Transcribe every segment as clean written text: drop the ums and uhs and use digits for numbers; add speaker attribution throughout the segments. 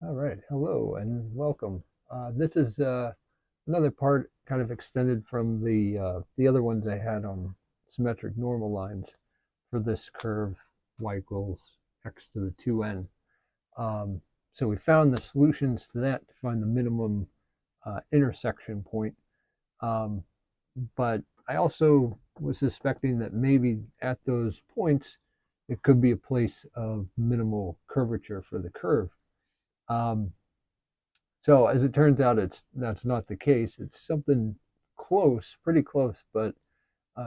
Speaker 1: All right, hello and welcome. This is another part kind of extended from the other ones I had on symmetric normal lines for this curve y equals x to the 2n. Um, so we found the solutions to that to find the minimum intersection point. Um, but I also was suspecting that maybe at those points it could be a place of minimal curvature for the curve. Um, So as it turns out, that's not the case. It's something close, pretty close, but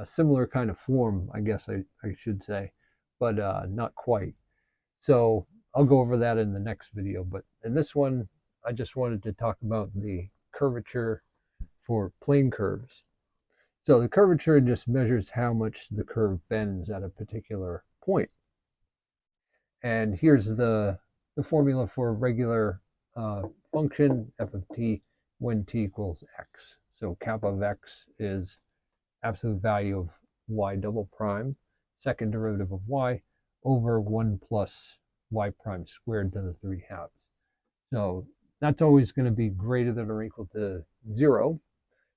Speaker 1: similar kind of form, I guess I should say, but not quite. So I'll go over that in the next video. But in this one, I just wanted to talk about the curvature for plane curves. So the curvature just measures how much the curve bends at a particular point. And here's the formula for a regular function f of t when t equals x. So kappa of x is absolute value of y double prime, second derivative of y, over 1 plus y prime squared to the 3 halves. So that's always going to be greater than or equal to 0.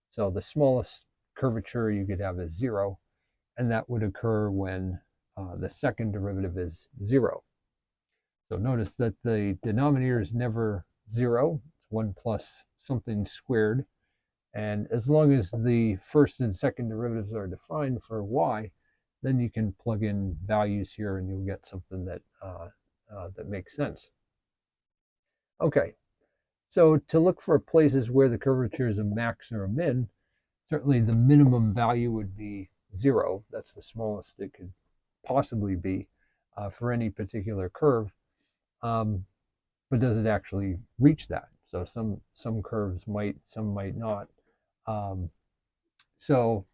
Speaker 1: So the smallest curvature you could have is 0, and that would occur when the second derivative is 0. So notice that the denominator is never 0. It's 1 plus something squared. And as long as the first and second derivatives are defined for y, then you can plug in values here and you'll get something that makes sense. Okay, so to look for places where the curvature is a max or a min, certainly the minimum value would be 0. That's the smallest it could possibly be for any particular curve. But does it actually reach that? So some curves might, some might not. Um, so,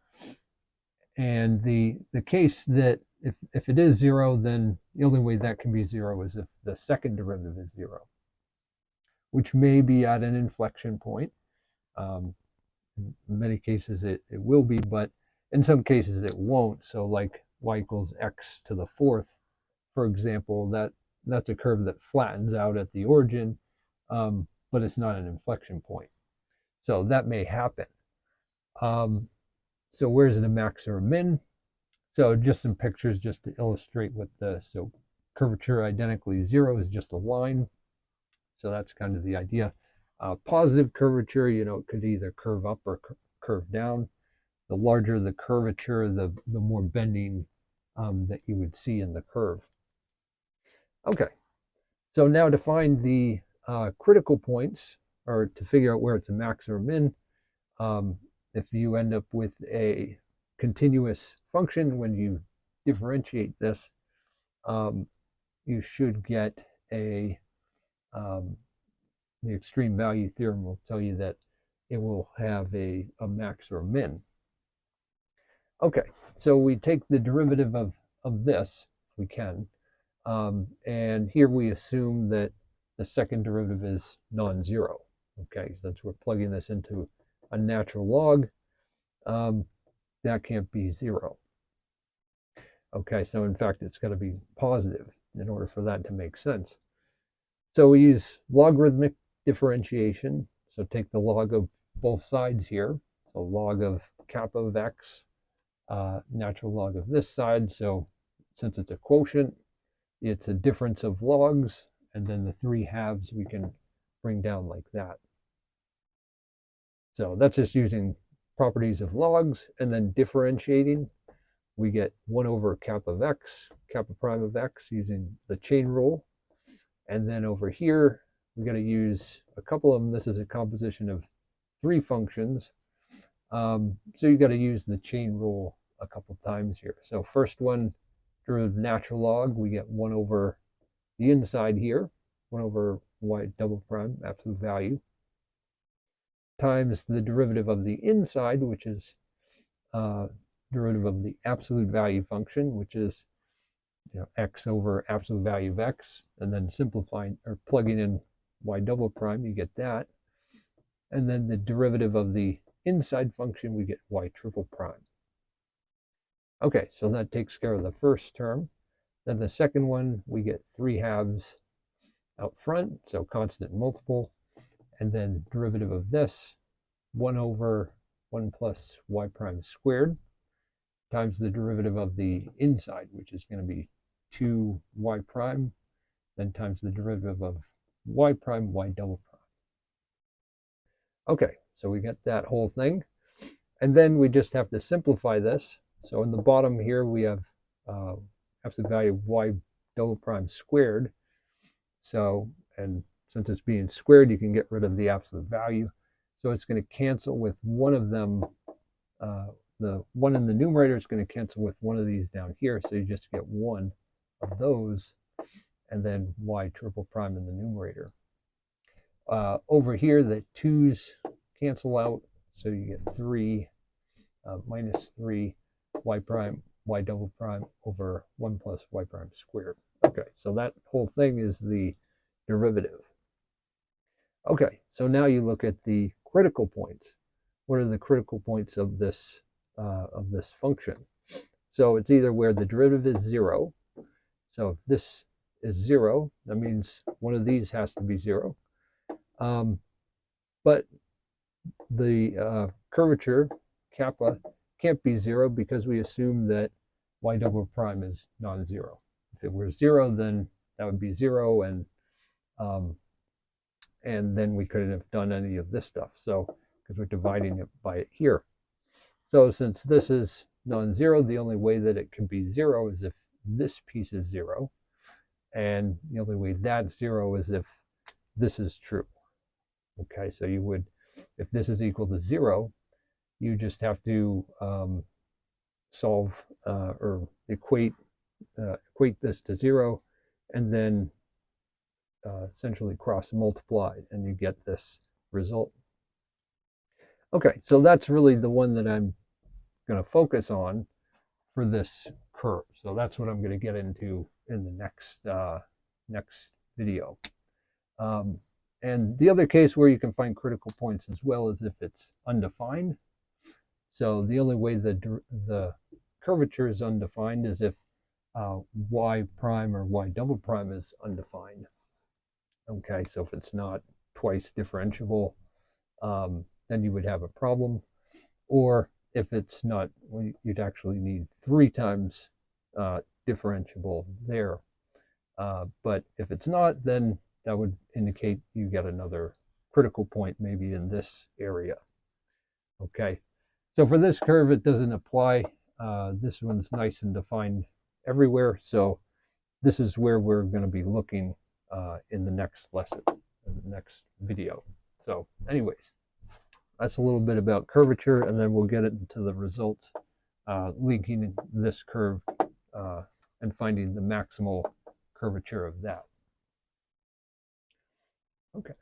Speaker 1: and the case that if it is 0, then the only way that can be 0 is if the second derivative is 0, which may be at an inflection point. Um, in many cases it will be, but in some cases it won't. So like y equals x to the fourth, for example, that's a curve that flattens out at the origin, but it's not an inflection point. So that may happen. Um, so where's it a max or a min? So just some pictures just to illustrate what so curvature identically 0 is just a line. So that's kind of the idea. Positive curvature, it could either curve up or curve down. The larger the curvature, the more bending that you would see in the curve. Okay, so now to find the critical points, or to figure out where it's a max or a min, if you end up with a continuous function when you differentiate this, you should get the extreme value theorem will tell you that it will have a max or a min. Okay, so we take the derivative of this, if we can, and here we assume that the second derivative is non-zero. Okay, since we're plugging this into a natural log, that can't be 0. Okay, so in fact, it's got to be positive in order for that to make sense. So we use logarithmic differentiation. So take the log of both sides here. So log of kappa of x, natural log of this side. So since it's a quotient, it's a difference of logs, and then the 3 halves we can bring down like that. So that's just using properties of logs, and then differentiating. We get 1 over kappa of x, kappa prime of x, using the chain rule. And then over here, we got to use a couple of them. This is a composition of 3 functions. So you got to use the chain rule a couple times here. So first one, derivative natural log, we get 1 over the inside here, 1 over y double prime, absolute value, times the derivative of the inside, which is derivative of the absolute value function, which is x over absolute value of x, and then simplifying or plugging in y double prime, you get that. And then the derivative of the inside function, we get y triple prime. Okay, so that takes care of the first term. Then the second one, we get 3 halves out front, so constant multiple, and then derivative of this, 1 over 1 plus y prime squared times the derivative of the inside, which is going to be 2y prime, then times the derivative of y prime, y double prime. Okay, so we get that whole thing. And then we just have to simplify this. So in the bottom here, we have absolute value of y double prime squared. So, and since it's being squared, you can get rid of the absolute value. So it's going to cancel with one of them. The one in the numerator is going to cancel with one of these down here. So you just get one of those, and then y triple prime in the numerator. Over here, the 2's cancel out. So you get 3 minus 3 y prime, y double prime over 1 plus y prime squared. Okay, so that whole thing is the derivative. Okay, so now you look at the critical points. What are the critical points of this function? So it's either where the derivative is 0. So if this is 0, that means one of these has to be 0. But the curvature, kappa, can't be 0 because we assume that y double prime is non-zero. If it were 0, then that would be 0, and then we couldn't have done any of this stuff. So because we're dividing it by it here. So since this is non-zero, the only way that it can be 0 is if this piece is 0, and the only way that's 0 is if this is true. Okay, so you would, if this is equal to 0, you just have to solve or equate this to 0, and then essentially cross multiply, and you get this result. Okay, so that's really the one that I'm going to focus on for this curve. So that's what I'm going to get into in the next video. And the other case where you can find critical points as well is if it's undefined. So the only way the curvature is undefined is if y prime or y double prime is undefined. Okay, so if it's not twice differentiable, then you would have a problem. Or if it's not, well, you'd actually need 3 times differentiable there. But if it's not, then that would indicate you get another critical point maybe in this area. Okay, so for this curve, it doesn't apply. This one's nice and defined everywhere. So this is where we're going to be looking in the next lesson, in the next video. So anyways, that's a little bit about curvature, and then we'll get into the results, linking this curve and finding the maximal curvature of that. Okay.